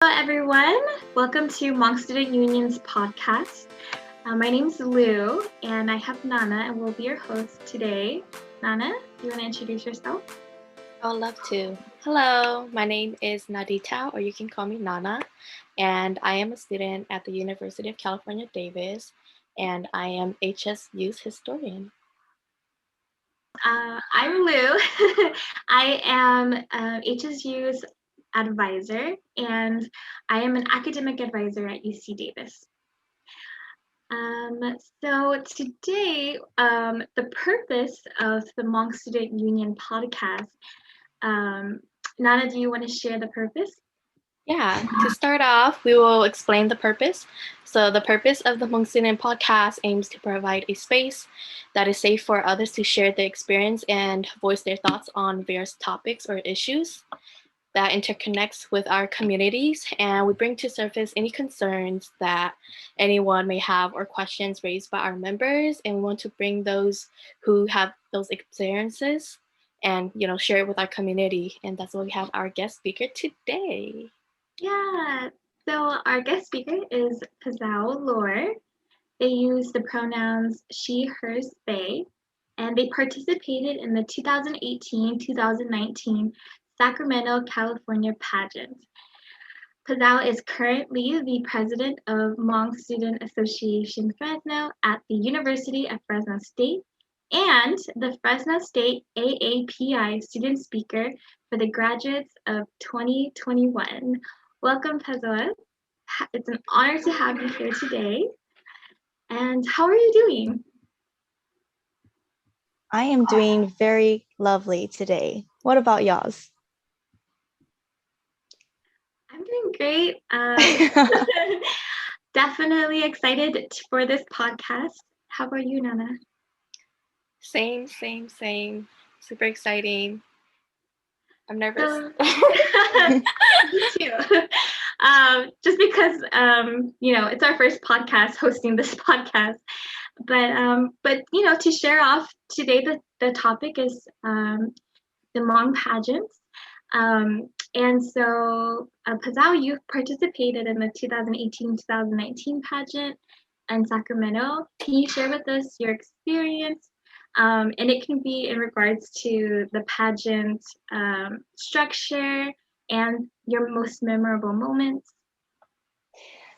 Hello, everyone. Welcome to Hmong Student Union's podcast. My name is Lou, and I have Nana, and we'll be your host today. Nana, you want to introduce yourself? I would love to. Hello, my name is Nadita, or you can call me Nana, and I am a student at the University of California, Davis, and I am HSU's historian. I'm Lou. I am HSU's advisor, and I am an academic advisor at UC Davis. So today, the purpose of the Hmong Student Union podcast, Nana, do you want to share the purpose? Yeah, to start off, we will explain the purpose. So the purpose of the Hmong Student podcast aims to provide a space that is safe for others to share their experience and voice their thoughts on various topics or issues that interconnects with our communities, and we bring to surface any concerns that anyone may have or questions raised by our members, and we want to bring those who have those experiences and share it with our community. And that's why we have our guest speaker today. Yeah, so our guest speaker is Pazao Lor. They use the pronouns she, hers, they, and they participated in the 2018-2019 Sacramento, California pageant. Pazao is currently the president of Hmong Student Association Fresno at the University of Fresno State and the Fresno State AAPI student speaker for the graduates of 2021. Welcome, Pazao. It's an honor to have you here today. And how are you doing? I am doing very lovely today. What about y'all's? I'm doing great. Definitely excited for this podcast. How about you, Nana? Same. Super exciting. I'm nervous. Me too. Just because it's our first podcast hosting this podcast, but to share off today, the topic is the Hmong pageants. And so, Pazao, you participated in the 2018-2019 pageant in Sacramento. Can you share with us your experience? And it can be in regards to the pageant structure and your most memorable moments.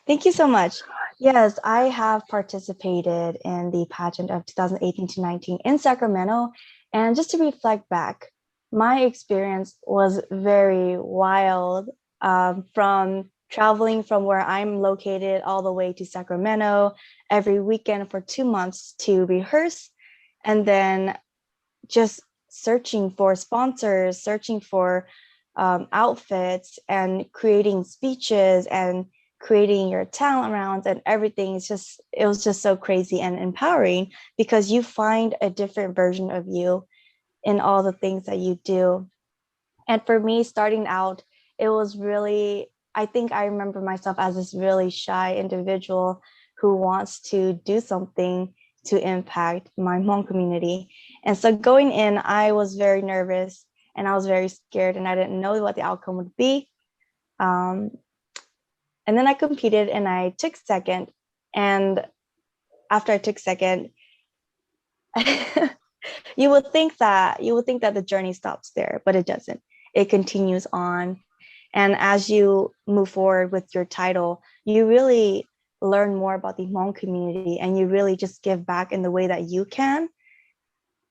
Thank you so much. Yes, I have participated in the pageant of 2018-19 in Sacramento. And just to reflect back, my experience was very wild, from traveling from where I'm located all the way to Sacramento every weekend for 2 months to rehearse, and then just searching for sponsors, searching for outfits, and creating speeches and creating your talent rounds and everything. It was just so crazy and empowering because you find a different version of you in all the things that you do. And for me, starting out, it was really, I think I remember myself as this really shy individual who wants to do something to impact my Hmong community. And so going in, I was very nervous and I was very scared and I didn't know what the outcome would be. And then I competed and I took second. And after I took second, you would think that the journey stops there, but it doesn't. It continues on. And as you move forward with your title, you really learn more about the Hmong community and you really just give back in the way that you can.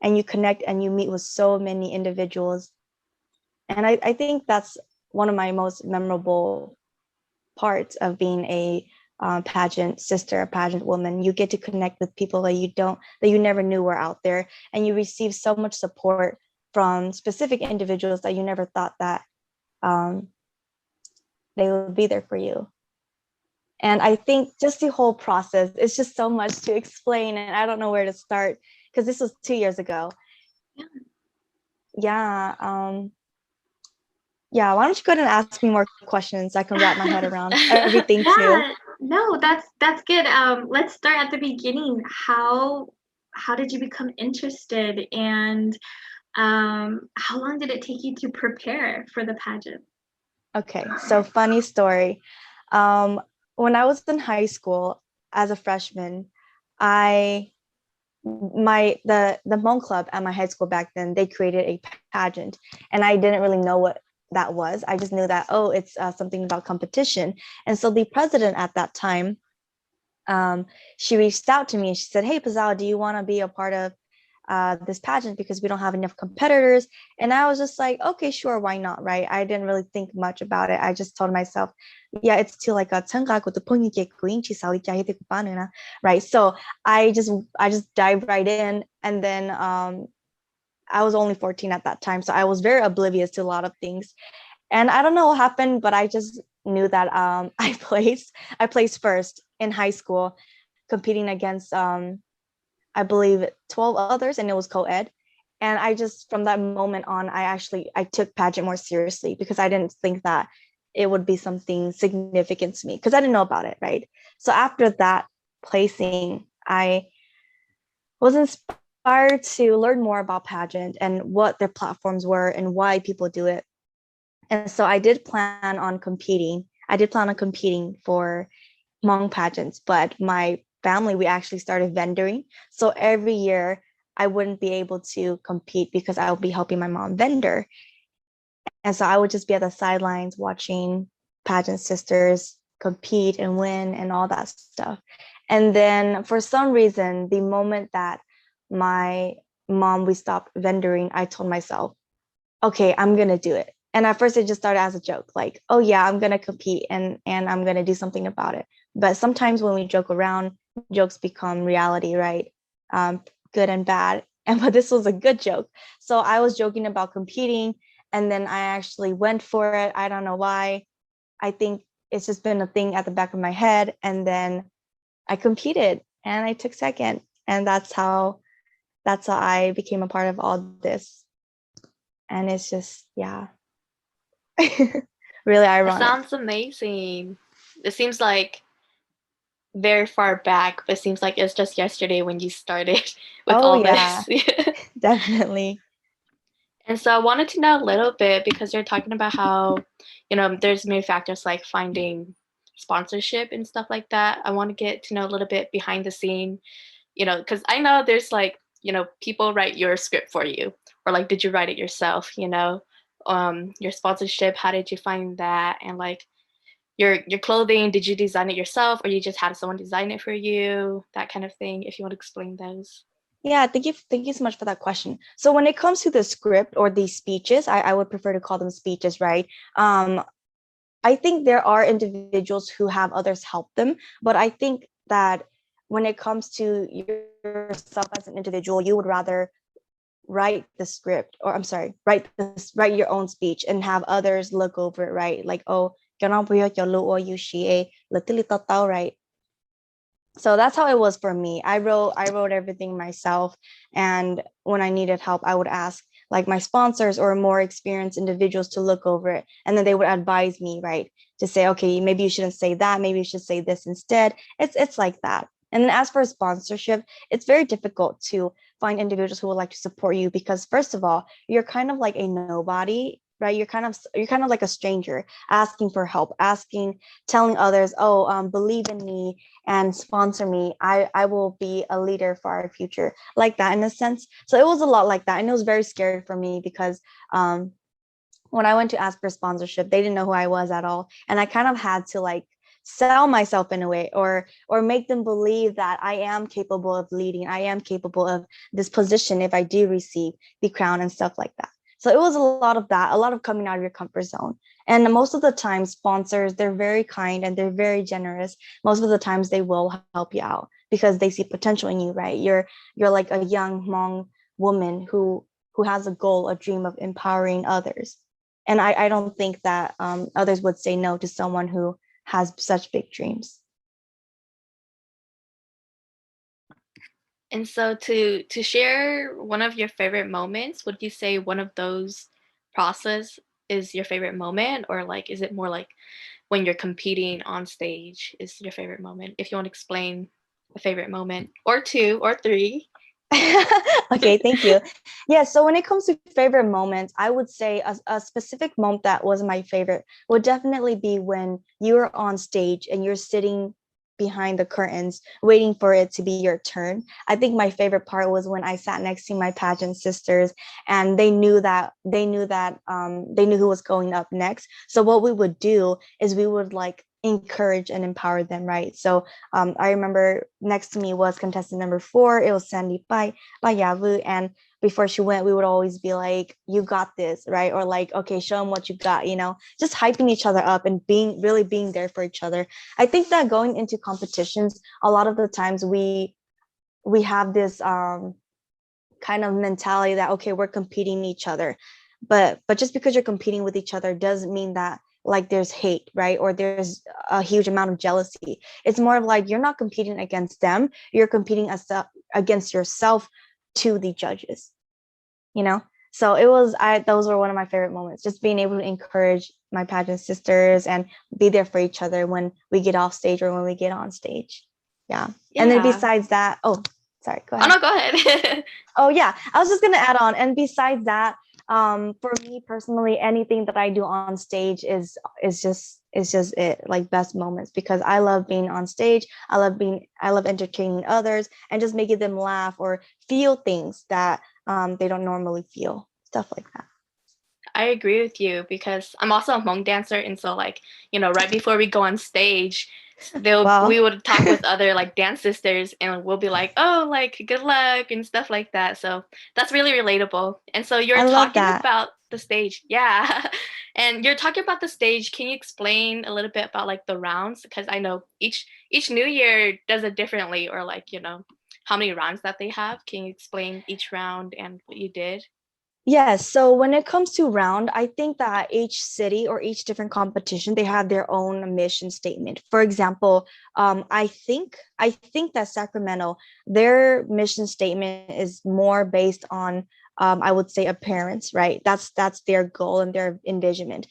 And you connect and you meet with so many individuals. And I think that's one of my most memorable parts of being a pageant sister, a pageant woman. You get to connect with people that you never knew were out there, and you receive so much support from specific individuals that you never thought that they would be there for you. And I think just the whole process, it's just so much to explain, and I don't know where to start because this was 2 years ago. Yeah. Why don't you go ahead and ask me more questions? I can wrap my head around everything too. No, that's good. Let's start at the beginning. How did you become interested, and how long did it take you to prepare for the pageant? Okay, so funny story. When I was in high school as a freshman, I the Hmong club at my high school back then, they created a pageant, and I didn't really know what that was. I just knew that, oh, it's something about competition. And so the president at that time, she reached out to me and she said, hey, Pazao, do you want to be a part of this pageant because we don't have enough competitors? And I was just like, okay, sure, why not, right? I didn't really think much about it. I just told myself, yeah, it's too like a right? So I just dived right in, and then I was only 14 at that time, so I was very oblivious to a lot of things. And I don't know what happened, but I just knew that I placed first in high school, competing against I believe 12 others, and it was co-ed. And I just, from that moment on, I took pageant more seriously because I didn't think that it would be something significant to me because I didn't know about it, right? So after that placing, I was inspired to learn more about pageant and what their platforms were and why people do it. And so I did plan on competing. I did plan on competing for Hmong pageants, but my family, we actually started vendoring. So every year I wouldn't be able to compete because I would be helping my mom vendor. And so I would just be at the sidelines watching pageant sisters compete and win and all that stuff. And then for some reason, the moment that my mom, we stopped vendoring, I told myself, okay, I'm gonna do it. And at first it just started as a joke, like, oh yeah, I'm gonna compete and I'm gonna do something about it. But sometimes when we joke around, jokes become reality, right? Good and bad. And but this was a good joke. So I was joking about competing, and then I actually went for it. I don't know why. I think it's just been a thing at the back of my head. And then I competed and I took second. And that's how I became a part of all this. And it's just, yeah. Really It ironic. sounds amazing. It seems like very far back, but it seems like it's just yesterday when you started with Oh, all yeah, this. definitely. And so I wanted to know a little bit because you're talking about how, there's many factors like finding sponsorship and stuff like that. I want to get to know a little bit behind the scene, because I know there's like, people write your script for you, or like, did you write it yourself? Your sponsorship, how did you find that? And like your clothing, did you design it yourself or you just had someone design it for you? That kind of thing, if you want to explain those. Yeah, thank you so much for that question. So when it comes to the script or the speeches, I would prefer to call them speeches, right? I think there are individuals who have others help them, but I think that when it comes to yourself as an individual, you would rather write the script, or I'm sorry, write your own speech and have others look over it, right? Like, oh, right? So that's how it was for me. I wrote everything myself, and when I needed help, I would ask like my sponsors or more experienced individuals to look over it, and then they would advise me, right, to say, okay, maybe you shouldn't say that, maybe you should say this instead. It's like that. And then as for sponsorship, it's very difficult to find individuals who would like to support you because first of all, you're kind of like a nobody, right? You're kind of like a stranger asking for help, telling others, oh, believe in me and sponsor me. I will be a leader for our future, like that in a sense. So it was a lot like that, and it was very scary for me because when I went to ask for sponsorship, they didn't know who I was at all, and I kind of had to like sell myself in a way, or make them believe that I am capable of leading, I am capable of this position if I do receive the crown and stuff like that. So it was a lot of that, a lot of coming out of your comfort zone. And most of the time, sponsors, they're very kind and they're very generous. Most of the times they will help you out because they see potential in you, right? You're like a young Hmong woman who has a goal, a dream of empowering others. And I don't think that others would say no to someone who has such big dreams. And so to share one of your favorite moments, would you say one of those process is your favorite moment, or like is it more like when you're competing on stage is your favorite moment? If you want to explain a favorite moment or two or three. Okay, thank you. Yeah, so when it comes to favorite moments, I would say a specific moment that was my favorite would definitely be when you're on stage and you're sitting behind the curtains waiting for it to be your turn. I think my favorite part was when I sat next to my pageant sisters and they knew who was going up next. So what we would do is we would like encourage and empower them, right? So I remember next to me was contestant number 4. It was Sandy by Yavu, and before she went, we would always be like, "You got this," right? Or like, "Okay, show them what you got," just hyping each other up and being there for each other. I think that going into competitions, a lot of the times we have this kind of mentality that okay, we're competing each other, but just because you're competing with each other doesn't mean that like there's hate, right? Or there's a huge amount of jealousy. It's more of like you're not competing against them, you're competing against yourself to the judges, so it was those were one of my favorite moments, just being able to encourage my pageant sisters and be there for each other when we get off stage or when we get on stage. Yeah. And then besides that, sorry, go ahead. Oh no, go ahead. Oh yeah, I was just gonna add on. And besides that, for me personally, anything that I do on stage is just it, like best moments, because I love being on stage. I love entertaining others and just making them laugh or feel things that they don't normally feel, stuff like that. I agree with you because I'm also a Hmong dancer, and so like right before we go on stage, we would talk with other like dance sisters, and we'll be like, oh, like good luck and stuff like that. So that's really relatable. And so you're talking about the stage, yeah, and you're talking about the stage. Can you explain a little bit about like the rounds? Because I know each new year does it differently, or like how many rounds that they have. Can you explain each round and what you did? Yes. So when it comes to round, I think that each city or each different competition, they have their own mission statement. For example, I think that Sacramento, their mission statement is more based on, I would say, appearance, right? That's their goal and their envisionment.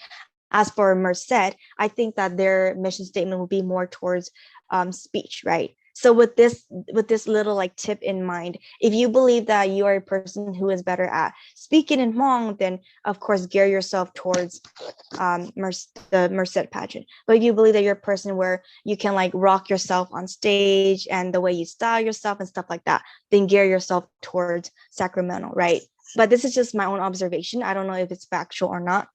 As for Merced, I think that their mission statement will be more towards speech, right? So with this little like tip in mind, if you believe that you are a person who is better at speaking in Hmong, then of course gear yourself towards the Merced pageant. But if you believe that you're a person where you can like rock yourself on stage and the way you style yourself and stuff like that, then gear yourself towards Sacramento, right? But this is just my own observation. I don't know if it's factual or not.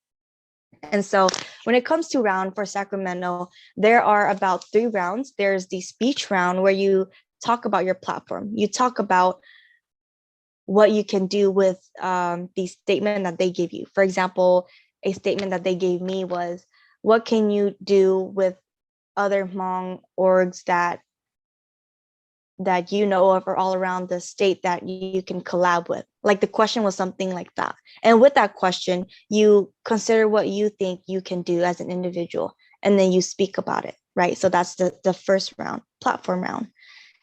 And so when it comes to round for Sacramento, there are about 3 rounds. There's the speech round where you talk about your platform. You talk about what you can do with the statement that they give you. For example, a statement that they gave me was, what can you do with other Hmong orgs that you know of or all around the state that you can collab with? Like the question was something like that. And with that question, you consider what you think you can do as an individual, and then you speak about it, right? So that's the first round, platform round.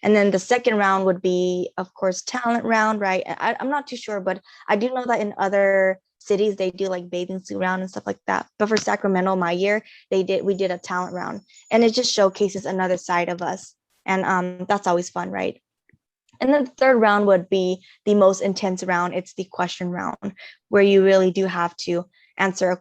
And then the second round would be, of course, talent round, right? I'm not too sure, but I do know that in other cities, they do like bathing suit round and stuff like that. But for Sacramento, my year, we did a talent round, and it just showcases another side of us. And that's always fun, right? And then the third round would be the most intense round. It's the question round, where you really do have to answer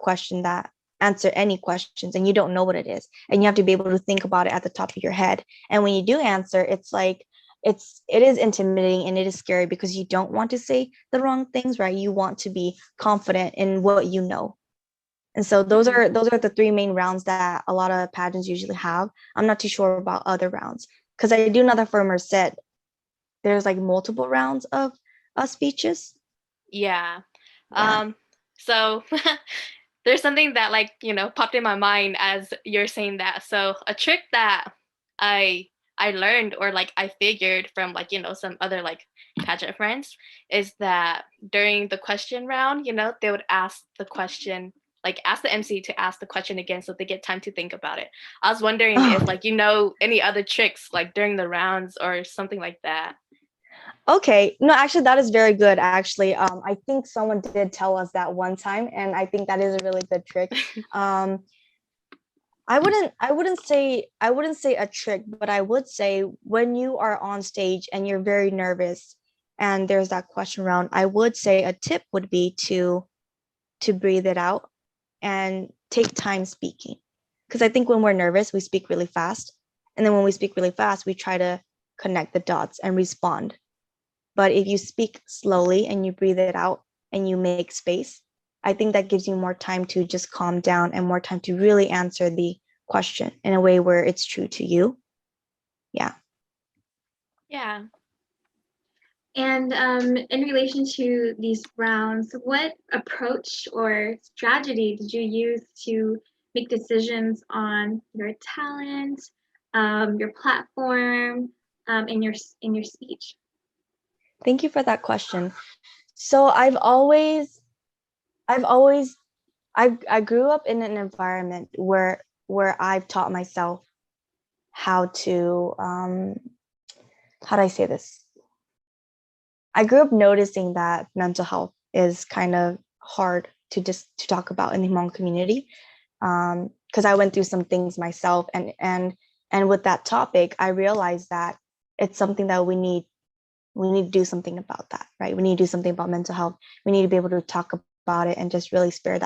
any questions and you don't know what it is. And you have to be able to think about it at the top of your head. And when you do answer, it's like, it is intimidating and it is scary because you don't want to say the wrong things, right? You want to be confident in what you know. And so those are the 3 main rounds that a lot of pageants usually have. I'm not too sure about other rounds, because I do know that for Merced, there's like multiple rounds of speeches. Yeah. So there's something that like, popped in my mind as you're saying that. So a trick that I learned, or like I figured from like, some other like pageant friends, is that during the question round, they would ask the question, like ask the MC to ask the question again so they get time to think about it. I was wondering if like, any other tricks like during the rounds or something like that. Okay, no, actually that is very good. Actually, I think someone did tell us that one time, and I think that is a really good trick. I wouldn't say a trick, but I would say when you are on stage and you're very nervous and there's that question round, I would say a tip would be to breathe it out and take time speaking. Because I think when we're nervous, we speak really fast. And then when we speak really fast, we try to connect the dots and respond. But if you speak slowly and you breathe it out and you make space, I think that gives you more time to just calm down and more time to really answer the question in a way where it's true to you. Yeah. Yeah. And in relation to these rounds, what approach or strategy did you use to make decisions on your talent, your platform, in your speech? Thank you for that question. So I grew up in an environment where I've taught myself how to how do I say this? I grew up noticing that mental health is kind of hard to talk about in the Hmong community, because I went through some things myself, and with that topic, I realized that it's something that we need to do something about that, right? We need to do something about mental health. We need to be able to talk about it and just really spread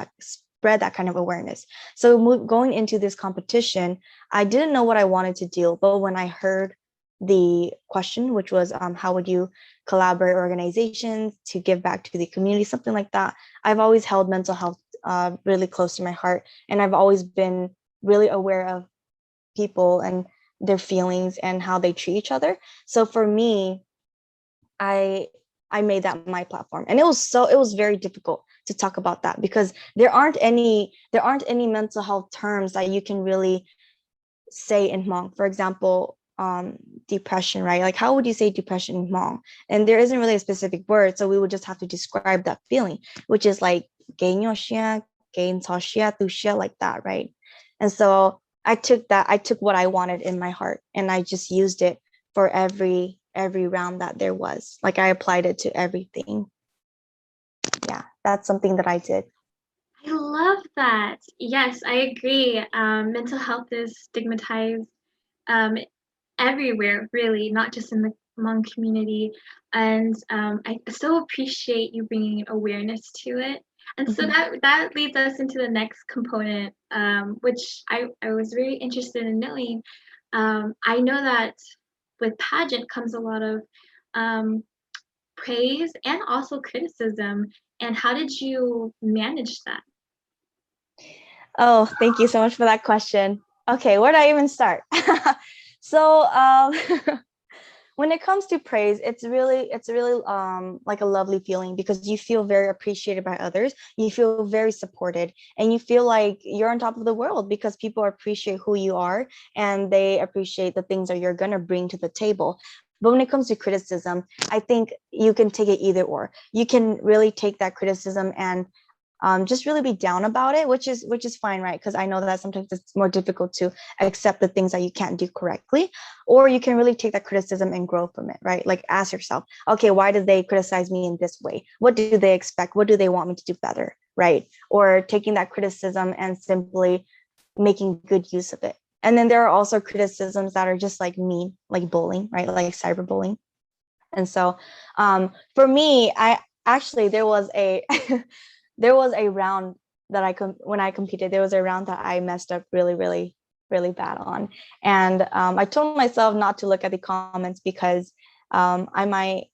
that kind of awareness. So going into this competition, I didn't know what I wanted to do, but when I heard the question, which was how would you collaborate organizations to give back to the community, something like that, I've always held mental health really close to my heart, and I've always been really aware of people and their feelings and how they treat each other. So for me, I made that my platform, and it was very difficult to talk about that because there aren't any mental health terms that you can really say in Hmong. For example, depression, right? Like, how would you say depression in Hmong? And there isn't really a specific word, so we would just have to describe that feeling, which is like like that, right? And so I took what I wanted in my heart, and I just used it for every round that there was. Like, I applied it to everything. Yeah, that's something that I did. I love that. Yes, I agree. Mental health is stigmatized everywhere, really, not just in the Hmong community. And I so appreciate you bringing awareness to it. And so that leads us into the next component, which I was very interested in knowing. I know that with pageant comes a lot of praise and also criticism. And how did you manage that? Oh, thank you so much for that question. Okay, where do I even start? So when it comes to praise, it's really like a lovely feeling because you feel very appreciated by others. You feel very supported, and you feel like you're on top of the world because people appreciate who you are and they appreciate the things that you're gonna bring to the table. But when it comes to criticism, I think you can take it either or. You can really take that criticism and just really be down about it, which is fine, right? Because I know that sometimes it's more difficult to accept the things that you can't do correctly, or you can really take that criticism and grow from it, right? Like, ask yourself, okay, why did they criticize me in this way? What do they expect? What do they want me to do better, right? Or taking that criticism and simply making good use of it. And then there are also criticisms that are just like mean, like bullying, right? Like cyberbullying. And so for me, there was a there was a round that when I competed, there was a round that I messed up really, really, really bad on. And I told myself not to look at the comments because I might,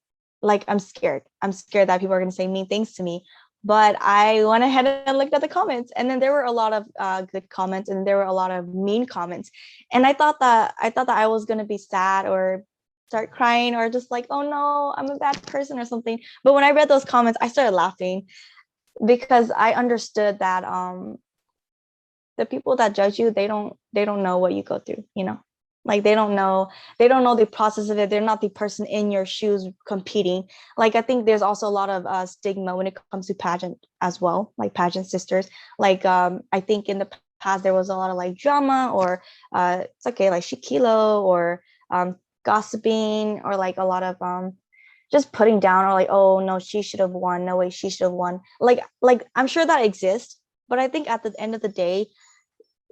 like, I'm scared. I'm scared that people are going to say mean things to me. But I went ahead and looked at the comments, and then there were a lot of good comments, and there were a lot of mean comments. And I thought that I was going to be sad or start crying or just like, oh no, I'm a bad person or something. But when I read those comments, I started laughing because I understood that the people that judge you, they don't know what you go through, you know, like they don't know the process of it. They're not the person in your shoes competing. Like, I think there's also a lot of stigma when it comes to pageant as well, like pageant sisters. Like I think in the past there was a lot of like drama or it's okay, like shikilo or gossiping, or like a lot of just putting down, or like, oh no, she should have won, no way she should have won. Like I'm sure that exists, but I think at the end of the day,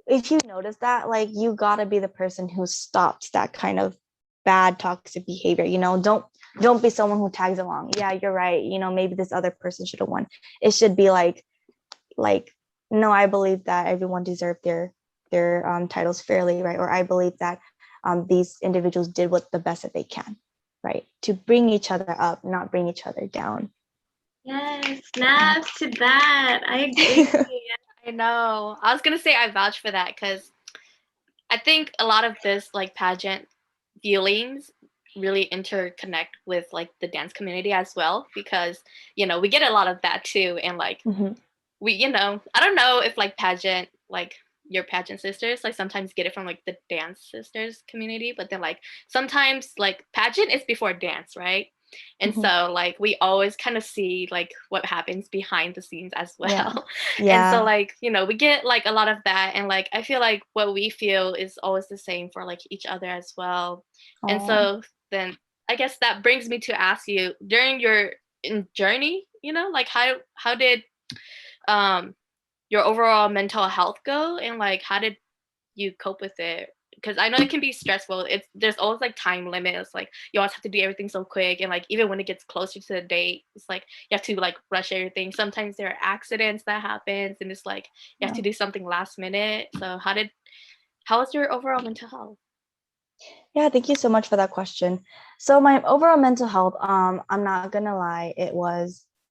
if you notice that, like, you gotta be the person who stops that kind of bad toxic behavior, you know. Don't be someone who tags along. Yeah, you're right. Maybe this other person should have won. It should be like, no, I believe that everyone deserved their titles fairly, right? Or I believe that these individuals did what the best that they can, right? To bring each other up, not bring each other down. Yes, snaps to that. I agree. I know. I was gonna say I vouch for that because I think a lot of this like pageant feelings really interconnect with like the dance community as well, because we get a lot of that too, and like we I don't know if like pageant, like your pageant sisters, like sometimes get it from like the dance sisters community, but then like sometimes like pageant is before dance, right? And so like we always kind of see like what happens behind the scenes as well. And so like we get like a lot of that, and like I feel like what we feel is always the same for like each other as well. And so then I guess that brings me to ask you, during your journey, like how did your overall mental health go, and like how did you cope with it? Because I know it can be stressful. There's always like time limit. It's like you always have to do everything so quick, and like even when it gets closer to the date, it's like you have to like rush everything. Sometimes there are accidents that happens, and it's like you have to do something last minute. So how was your overall mental health? Yeah, thank you so much for that question. So my overall mental health, I'm not gonna lie,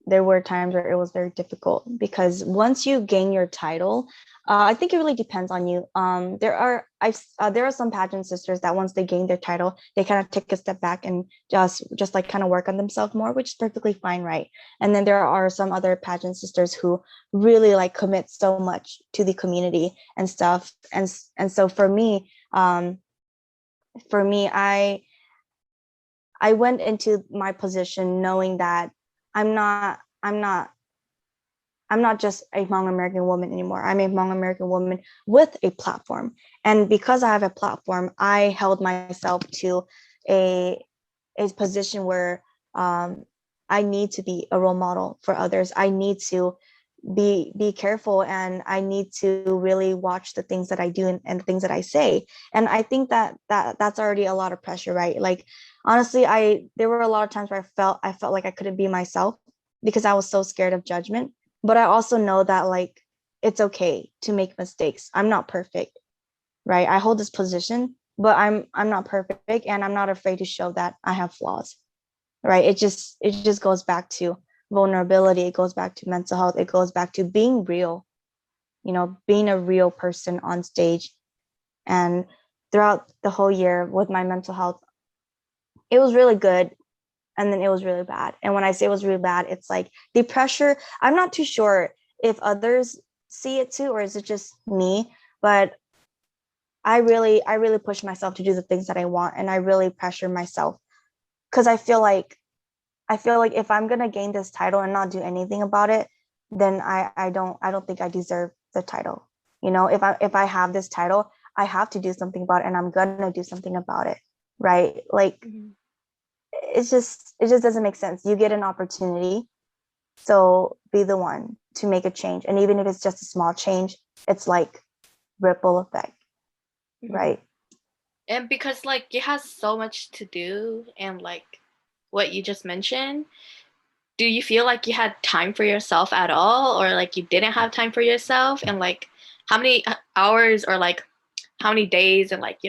there were times where it was very difficult, because once you gain your title, I think it really depends on you. There are some pageant sisters that once they gain their title, they kind of take a step back and just like kind of work on themselves more, which is perfectly fine, right? And then there are some other pageant sisters who really like commit so much to the community and stuff. And so for me, I went into my position knowing that I'm not just a Hmong American woman anymore. I'm a Hmong American woman with a platform. And because I have a platform, I held myself to a position where I need to be a role model for others. I need to be careful, and I need to really watch the things that I do and the things that I say. And I think that's already a lot of pressure, right? Like honestly, there were a lot of times where I felt like I couldn't be myself because I was so scared of judgment. But I also know that like it's okay to make mistakes. I'm not perfect, right? I hold this position, but I'm not perfect, and I'm not afraid to show that I have flaws, right? It just goes back to vulnerability. It goes back to mental health. It goes back to being real, being a real person on stage. And throughout the whole year with my mental health, it was really good. And then it was really bad. And when I say it was really bad, it's like the pressure, I'm not too sure if others see it too, or is it just me? But I really push myself to do the things that I want. And I really pressure myself, because I feel like if I'm gonna gain this title and not do anything about it, then I don't think I deserve the title. If I have this title, I have to do something about it, and I'm gonna do something about it, right? Like it just doesn't make sense. You get an opportunity, so be the one to make a change. And even if it's just a small change, it's like ripple effect, right? And because like you have so much to do, and like what you just mentioned, do you feel like you had time for yourself at all, or like you didn't have time for yourself? And like how many hours, or like how many days, and like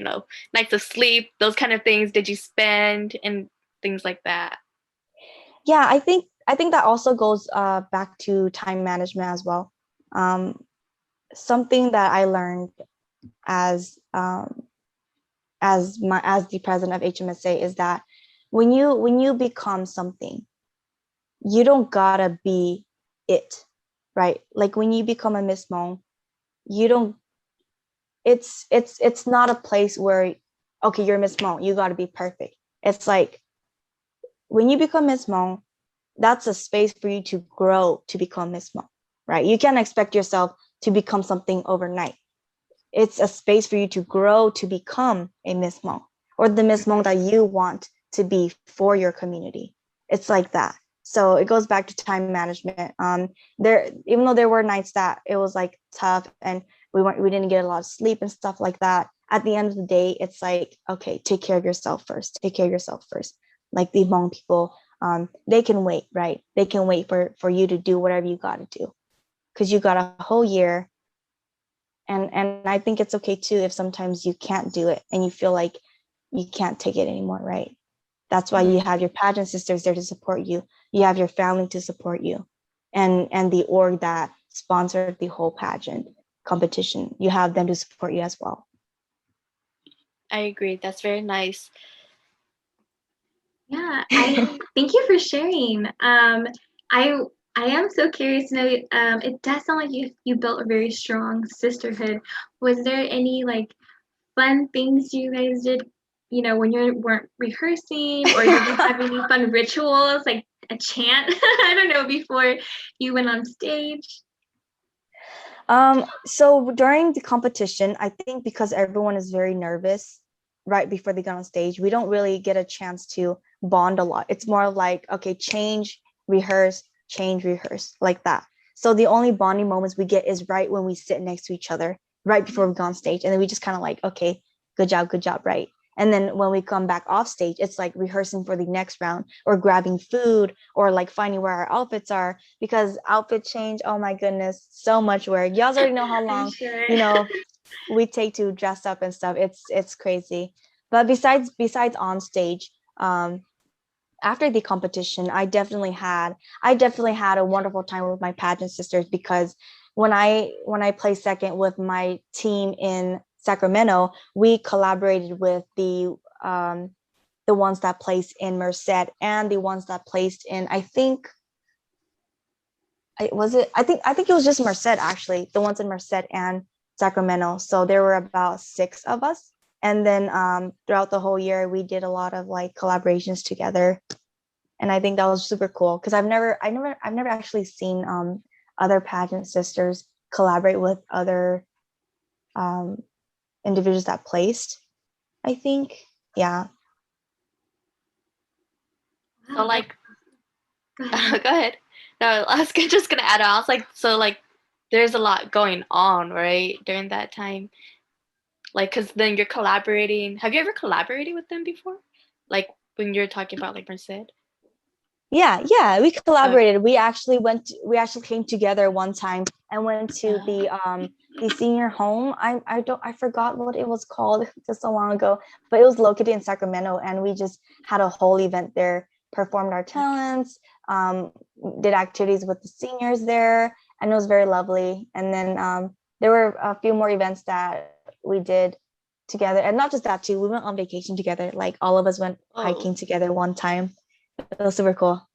nights of sleep, those kind of things did you spend, and things like that? Yeah, I think that also goes back to time management as well. Something that I learned as the president of HmSA is that when you become something, you don't gotta be it, right? Like when you become a Miss Hmong, you don't. It's not a place where, okay, you're Miss Hmong, you gotta be perfect. It's like when you become Miss Hmong, that's a space for you to grow to become Miss Hmong, right? You can't expect yourself to become something overnight. It's a space for you to grow to become a Miss Hmong, or the Miss Hmong that you want to be for your community. It's like that. So it goes back to time management. Even though there were nights that it was like tough and we didn't get a lot of sleep and stuff like that, at the end of the day, it's like, okay, take care of yourself first. Take care of yourself first. like the Hmong people, they can wait, right? They can wait for you to do whatever you got to do, because you got a whole year. And I think it's okay too if sometimes you can't do it and you feel like you can't take it anymore, right? That's why you have your pageant sisters there to support you. You have your family to support you, and the org that sponsored the whole pageant competition. You have them to support you as well. I agree. That's very nice. Yeah, I thank you for sharing. I am so curious to know. It does sound like you built a very strong sisterhood. Was there any like fun things you guys did, when you weren't rehearsing, or did you have any fun rituals, like a chant? I don't know, before you went on stage. So during the competition, I think because everyone is very nervous right before they get on stage, we don't really get a chance to bond a lot. It's more like, okay, change, rehearse, like that. So the only bonding moments we get is right when we sit next to each other, right before we go on stage. And then we just kind of like, okay, good job, right? And then when we come back off stage, it's like rehearsing for the next round, or grabbing food, or like finding where our outfits are, because outfit change, oh my goodness, so much work. Y'all already know how long, Sure. we take to dress up and stuff. It's crazy. But besides on stage, after the competition, I definitely had a wonderful time with my pageant sisters, because when I placed second with my team in Sacramento, we collaborated with the ones that placed in Merced and the ones that placed in, I think it was just Merced, actually, the ones in Merced and Sacramento. So there were about 6 of us. And then throughout the whole year, we did a lot of like collaborations together. And I think that was super cool, because I've never actually seen other pageant sisters collaborate with other individuals that placed, I think. Yeah. So like, Go ahead. go ahead. No, I was just gonna add on. I was like, so like, there's a lot going on, right, during that time. Like, cause then you're collaborating. Have you ever collaborated with them before? Like when you're talking about like Merced? Yeah, we collaborated. We actually came together one time and went to the senior home. I forgot what it was called, just so long ago, but it was located in Sacramento, and we just had a whole event there, performed our talents, did activities with the seniors there, and it was very lovely. And then there were a few more events that we did together, and not just that too. We went on vacation together. Like all of us went hiking together one time. It was super cool.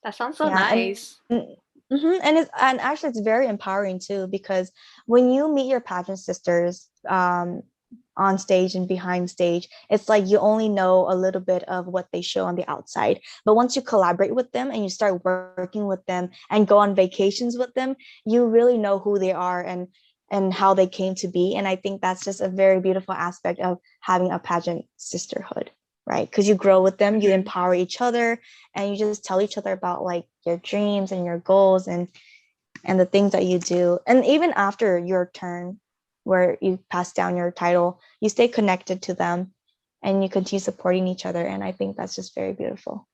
That sounds so nice. And actually it's very empowering too, because when you meet your pageant sisters on stage and behind stage, it's like you only know a little bit of what they show on the outside. But once you collaborate with them and you start working with them and go on vacations with them, you really know who they are and how they came to be. And I think that's just a very beautiful aspect of having a pageant sisterhood, right? Because you grow with them, you empower each other, and you just tell each other about like your dreams and your goals and the things that you do. And even after your turn, where you pass down your title, you stay connected to them and you continue supporting each other. And I think that's just very beautiful.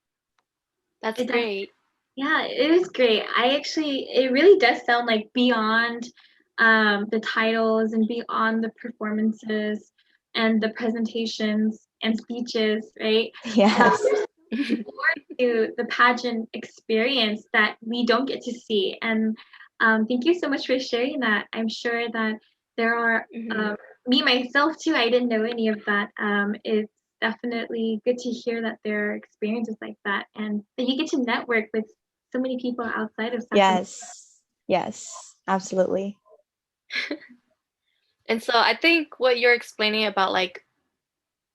That's great. Yeah, it is great. It really does sound like beyond the titles and beyond the performances and the presentations and speeches, right? Yes. More to the pageant experience that we don't get to see. And thank you so much for sharing that. I'm sure that there are, me myself too, I didn't know any of that. It's definitely good to hear that there are experiences like that, and that you get to network with so many people outside of Sacramento. Yes, absolutely. And so I think what you're explaining about like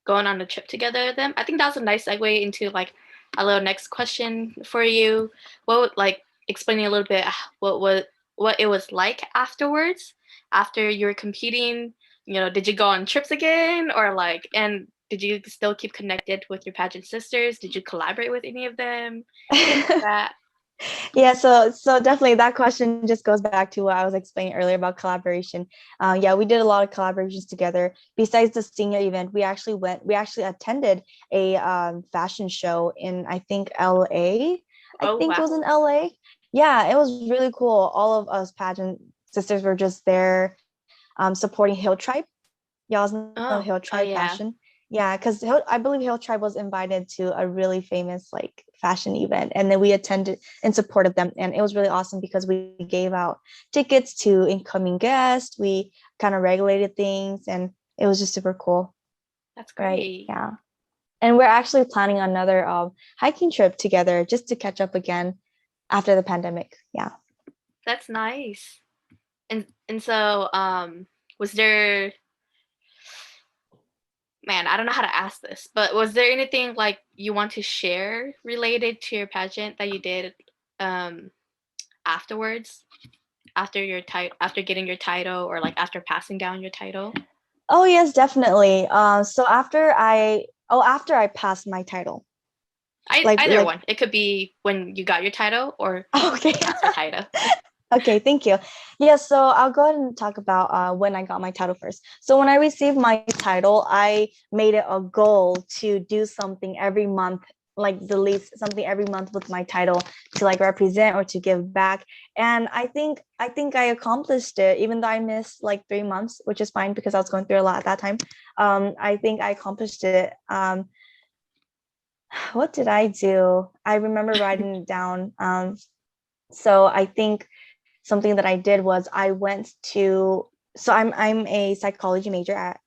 going on a trip together with them, I think that's a nice segue into like a little next question for you. What would, like, explaining a little bit what it was like afterwards, after you were competing. Did you go on trips again, or like, and did you still keep connected with your pageant sisters? Did you collaborate with any of them? That? Yeah, so definitely that question just goes back to what I was explaining earlier about collaboration. Yeah, we did a lot of collaborations together. Besides the senior event, we actually attended a fashion show in, I think, LA. I Oh, think it wow. was in LA. Yeah, it was really cool. All of us pageant sisters were just there supporting Hill Tribe. Y'all know Oh, Hill oh Tribe yeah. fashion. Yeah, because I believe Hill Tribe was invited to a really famous like fashion event, and then we attended in support of them, and it was really awesome because we gave out tickets to incoming guests. We kind of regulated things, and it was just super cool, That's right? great. Yeah, and we're actually planning another hiking trip together just to catch up again after the pandemic. Yeah. That's nice. And so was there, man, I don't know how to ask this, but was there anything like you want to share related to your pageant that you did um afterwards, after getting your title, or like after passing down your title? Oh yes, definitely. So after I passed my title, Either like one. It could be when you got your title or okay. after title. Okay, thank you. Yeah, so I'll go ahead and talk about when I got my title first. So when I received my title, I made it a goal to do something every month, like the least something every month with my title to like represent or to give back. And I think I accomplished it, even though I missed like 3 months, which is fine because I was going through a lot at that time. I think I accomplished it. What did I do? I remember writing it down. So I think something that I did was I went to, so I'm a psychology major at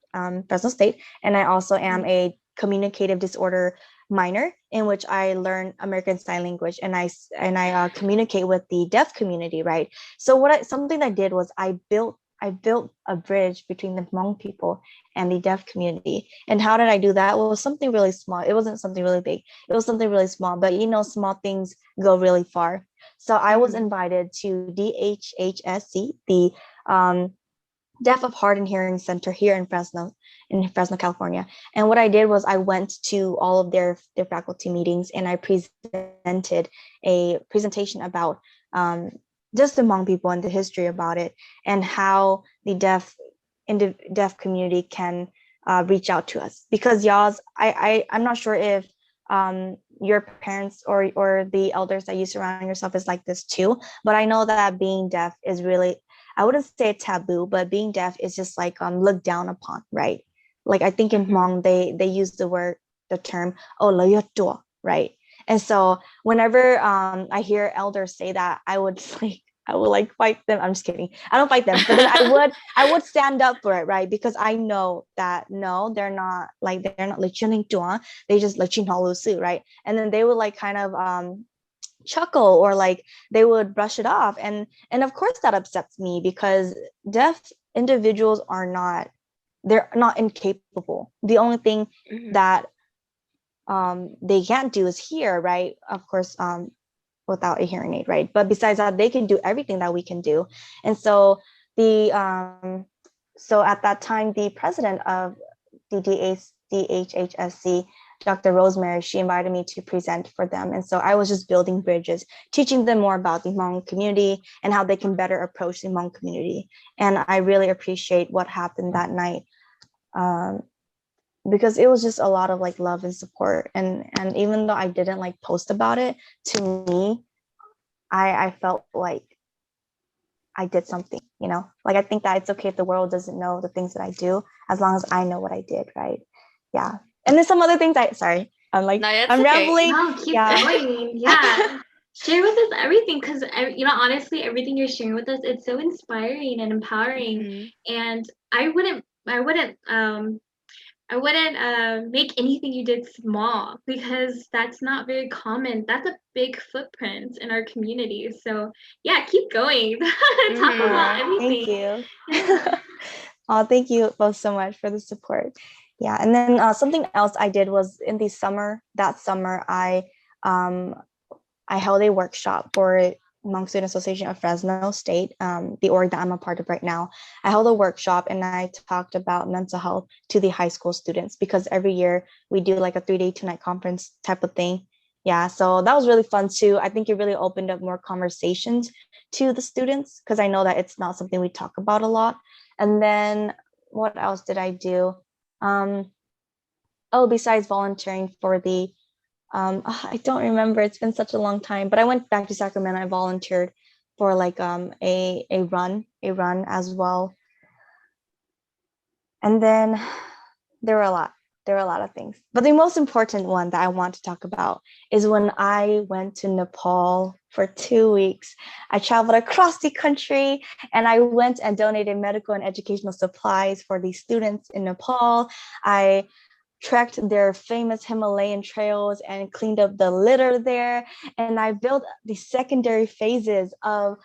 Fresno State, and I also am a communicative disorder minor in which I learn American Sign Language, and I communicate with the deaf community, right? So something I did was I built a bridge between the Hmong people and the deaf community. And how did I do that? Well, it was something really small. It wasn't something really big. It was something really small, but small things go really far. So I was invited to DHHSC, the Deaf of Heart and Hearing Center here in Fresno, California. And what I did was I went to all of their faculty meetings, and I presented a presentation about just the Hmong people and the history about it, and how the deaf community can reach out to us. Because I'm not sure if your parents or the elders that you surround yourself is like this too, but I know that being deaf is really, I wouldn't say taboo, but being deaf is just like looked down upon, right? Like I think in Hmong they use the term oh loyoto, right? And so whenever I hear elders say that, I would like fight them. I'm just kidding. I don't fight them, but then I would stand up for it, right? Because I know that no, they're not listening to, they just listening, right? And then they would like kind of chuckle, or like they would brush it off, and of course that upsets me because deaf individuals they're not incapable. The only thing that they can't do is hear, right? Of course, without a hearing aid, right? But besides that, they can do everything that we can do. And so so at that time, the president of the DHHSC, Dr. Rosemary, she invited me to present for them. And so I was just building bridges, teaching them more about the Hmong community and how they can better approach the Hmong community. And I really appreciate what happened that night, because it was just a lot of like love and support. And even though I didn't like post about it, to me, I felt like I did something, like I think that it's okay if the world doesn't know the things that I do, as long as I know what I did, right? Yeah. And then some other things sorry, I'm like, No, it's I'm okay. rambling. No, keep going. Yeah. Share with us everything, because honestly, everything you're sharing with us, it's so inspiring and empowering. And I wouldn't make anything you did small, because that's not very common. That's a big footprint in our community. So yeah, keep going. Talk about Thank everything. you. Yeah. Oh, thank you both so much for the support. Yeah, and then something else I did was in the summer. That summer, I held a workshop for Hmong Student Association of Fresno State, the org that I'm a part of right now. I held a workshop and I talked about mental health to the high school students, because every year we do like a 3-day 2-night conference type of thing. yeah, so that was really fun too. I think it really opened up more conversations to the students because I know that it's not something we talk about a lot. And then what else did I do? Um, oh, besides volunteering for the I don't remember. It's been such a long time, but I went back to Sacramento. I volunteered for like a run as well. And then there were a lot. There were a lot of things. But the most important one that I want to talk about is when I went to Nepal for 2 weeks. I traveled across the country and I went and donated medical and educational supplies for the students in Nepal. I trekked their famous Himalayan trails and cleaned up the litter there. And I built the secondary phases of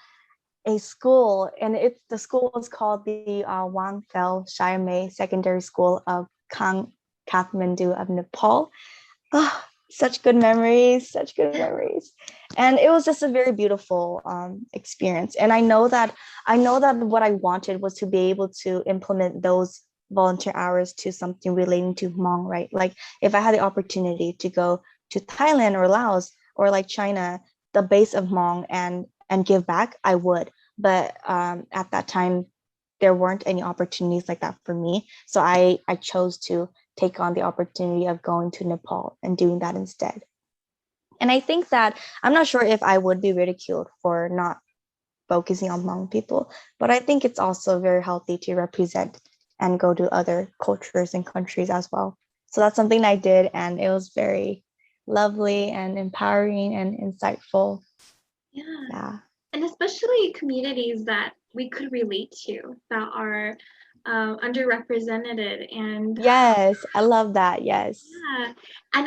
a school, and the school was called the Wang Fel Shayame Secondary School of Kathmandu of Nepal. Oh, such good memories, such good memories. And it was just a very beautiful experience. And I know that what I wanted was to be able to implement those volunteer hours to something relating to Hmong, right? Like if I had the opportunity to go to Thailand or Laos or like China, the base of Hmong and give back, I would. But at that time, there weren't any opportunities like that for me. So I chose to take on the opportunity of going to Nepal and doing that instead. And I think that I'm not sure if I would be ridiculed for not focusing on Hmong people, but I think it's also very healthy to represent and go to other cultures and countries as well. So that's something I did, and it was very lovely and empowering and insightful. Yeah. And especially communities that we could relate to that are underrepresented. And yes, I love that. Yes. Yeah. And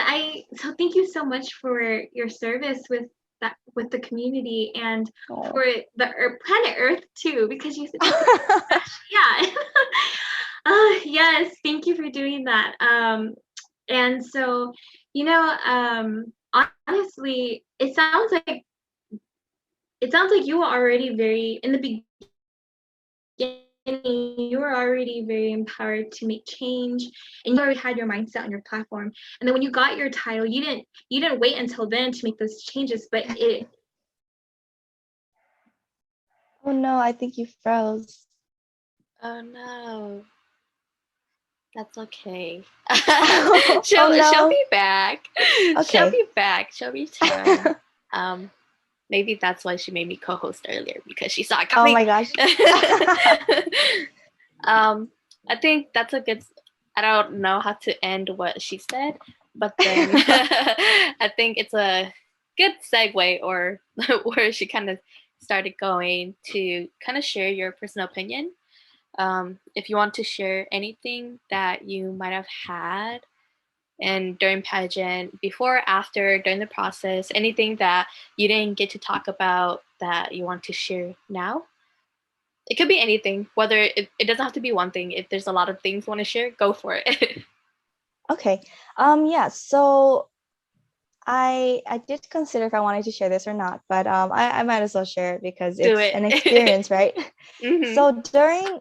so thank you so much for your service with the community and for the planet Earth too, because you yeah. Yes, thank you for doing that. And so, honestly, it sounds like you were already very in the beginning. You were already very empowered to make change, and you already had your mindset on your platform. And then when you got your title, you didn't wait until then to make those changes, but it. Oh no, I think you froze. Oh no. That's okay. No. She'll be back. Okay. She'll be back. She'll return. Maybe that's why she made me co-host earlier, because she saw it coming. Oh my gosh. I think that's a good. I don't know how to end what she said, but then I think it's a good segue, or where she kind of started going to kind of share your personal opinion. If you want to share anything that you might have had and during pageant, before, after, during the process, anything that you didn't get to talk about that you want to share now. It could be anything, whether it doesn't have to be one thing. If there's a lot of things you want to share, go for it. Okay. Yeah, so I did consider if I wanted to share this or not, but I might as well share it because it's an experience, right? Mm-hmm. So during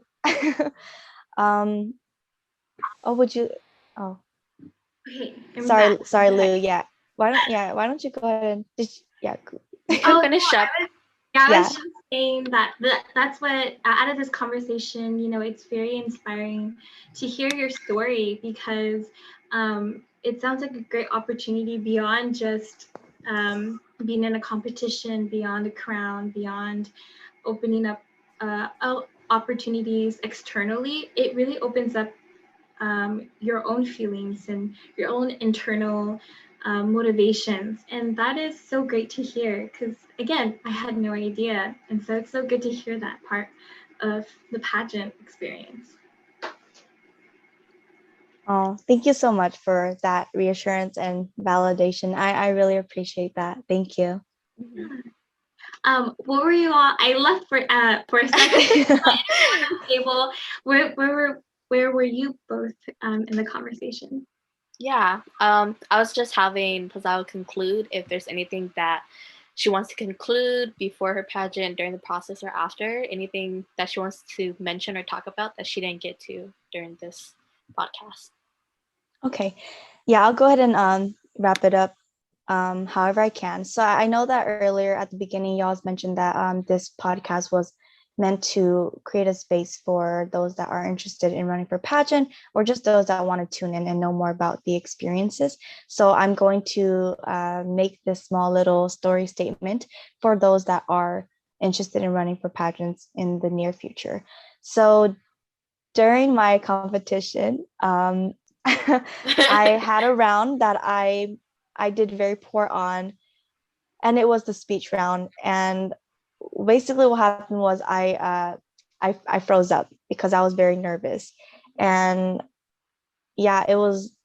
would you sorry Lou, yeah. Why don't you go ahead and finish up. I was just saying that's what out of this conversation, it's very inspiring to hear your story, because it sounds like a great opportunity beyond just being in a competition, beyond a crown, beyond opening up opportunities externally. It really opens up your own feelings and your own internal motivations. And that is so great to hear, because again, I had no idea. And so it's so good to hear that part of the pageant experience. Oh, thank you so much for that reassurance and validation. I really appreciate that. Thank you. What were you all? I left for a second. Table. Where were you both in the conversation? Yeah, I was just having Pazao conclude if there's anything that she wants to conclude before her pageant, during the process, or after. Anything that she wants to mention or talk about that she didn't get to during this podcast. Okay, yeah, I'll go ahead and wrap it up. however I can. So I know that earlier at the beginning, y'all mentioned that this podcast was meant to create a space for those that are interested in running for pageant or just those that want to tune in and know more about the experiences. So I'm going to make this small little story statement for those that are interested in running for pageants in the near future. So during my competition, I had a round that I did very poor on, and it was the speech round. And basically, what happened was I froze up because I was very nervous, and yeah, it was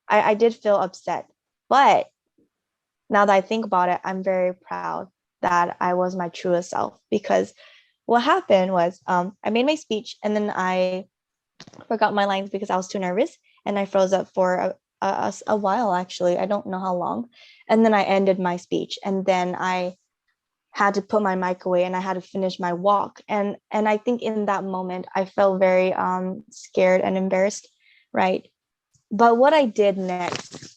I did feel upset. But now that I think about it, I'm very proud that I was my truest self, because what happened was I made my speech and then I forgot my lines because I was too nervous, and I froze up for a while, actually. I don't know how long. And then I ended my speech, and then I had to put my mic away and I had to finish my walk. And I think in that moment I felt very scared and embarrassed, right? But what I did next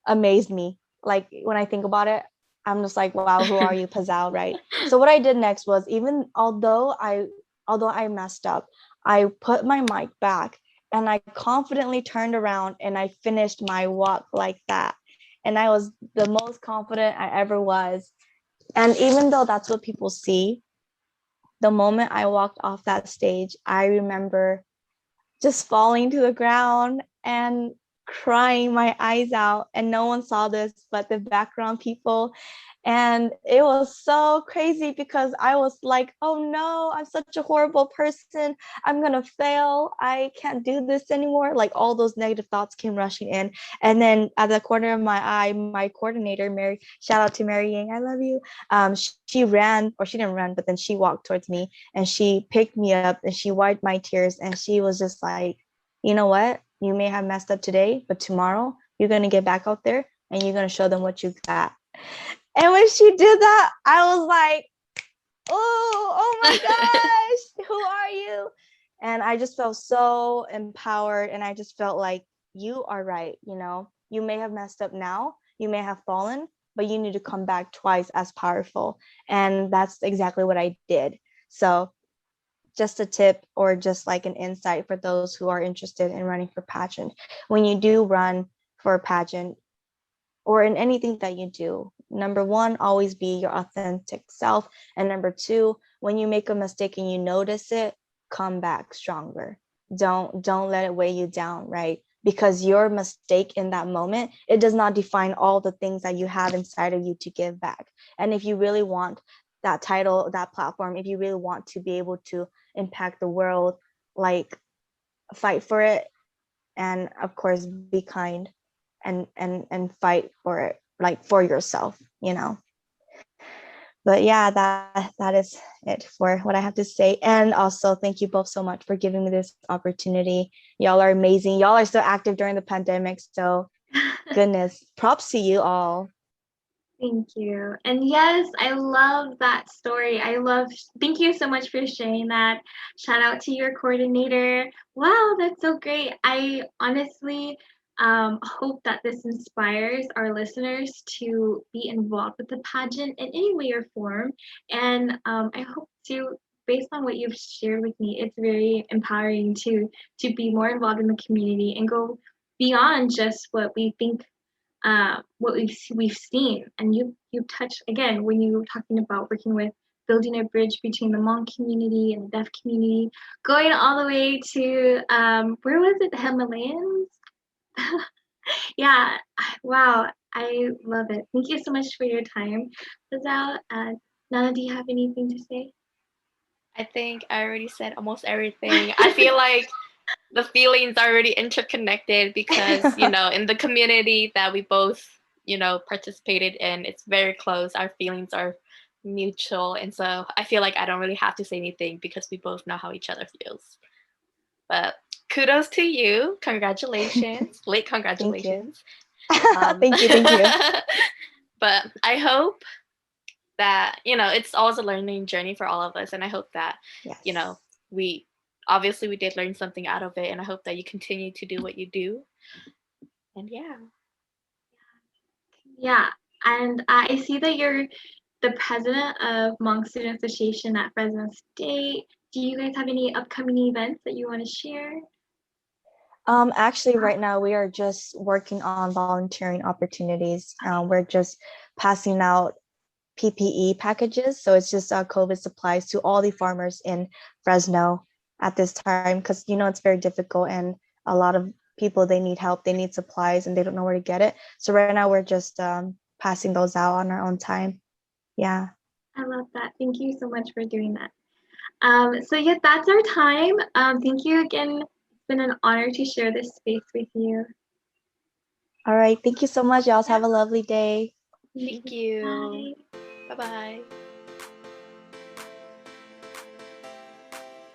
amazed me. Like when I think about it, I'm just like, wow, who are you, Pazao, right? So what I did next was, even although I messed up, I put my mic back and I confidently turned around and I finished my walk like that. And I was the most confident I ever was. And even though that's what people see, the moment I walked off that stage, I remember just falling to the ground and crying my eyes out. And no one saw this but the background people. And it was so crazy because I was like, oh no, I'm such a horrible person. I'm going to fail. I can't do this anymore. Like all those negative thoughts came rushing in. And then at the corner of my eye, my coordinator, Mary, shout out to Mary Yang, I love you. She ran, or she didn't run, but then she walked towards me and she picked me up and she wiped my tears. And she was just like, you know what? You may have messed up today, but tomorrow you're going to get back out there and you're going to show them what you got. And when she did that, I was like, oh my gosh, who are you? And I just felt so empowered. And I just felt like, you are right. You know, you may have messed up now, you may have fallen, but you need to come back twice as powerful. And that's exactly what I did. So just a tip, or just like an insight for those who are interested in running for pageant. When you do run for a pageant, or in anything that you do, number one, always be your authentic self. And number two, when you make a mistake and you notice it, come back stronger. Don't let it weigh you down, right? Because your mistake in that moment, it does not define all the things that you have inside of you to give back. And if you really want that title, that platform, if you really want to be able to impact the world, like, fight for it. And of course, be kind and fight for it, like for yourself, you know. But yeah, that is it for what I have to say. And also thank you both so much for giving me this opportunity. Y'all are amazing. Y'all are so active during the pandemic, so goodness, props to you all. Thank you. And yes, I love that story. Thank you so much for sharing that. Shout out to your coordinator. Wow, that's so great. I honestly hope that this inspires our listeners to be involved with the pageant in any way or form. And I hope to, based on what you've shared with me, it's very empowering to be more involved in the community and go beyond just what we think, what we've seen. And you touched again when you were talking about working with building a bridge between the Hmong community and the deaf community, going all the way to where was it, the Himalayas? Yeah, wow, I love it. Thank you so much for your time, Pazao. Nana, do you have anything to say? I think I already said almost everything. I feel like the feelings are already interconnected because, you know, in the community that we both, you know, participated in, it's very close. Our feelings are mutual. And so I feel like I don't really have to say anything because we both know how each other feels. But kudos to you. Congratulations. Late congratulations. Thank you. But I hope that, you know, it's always a learning journey for all of us. And I hope that, Yes. you know, we did learn something out of it. And I hope that you continue to do what you do. And yeah. Yeah, And I see that you're the president of Hmong Student Association at Fresno State. Do you guys have any upcoming events that you want to share? Actually, right now we are just working on volunteering opportunities. We're just passing out PPE packages. So it's just COVID supplies to all the farmers in Fresno at this time, because it's very difficult, and a lot of people, they need help, they need supplies, and they don't know where to get it. So right now we're just passing those out on our own time. Yeah. I love that. Thank you so much for doing that. So yeah, that's our time. Thank you again. It's been an honor to share this space with you. All right. Thank you so much. Y'all have a lovely day. Thank you. Bye. Bye-bye.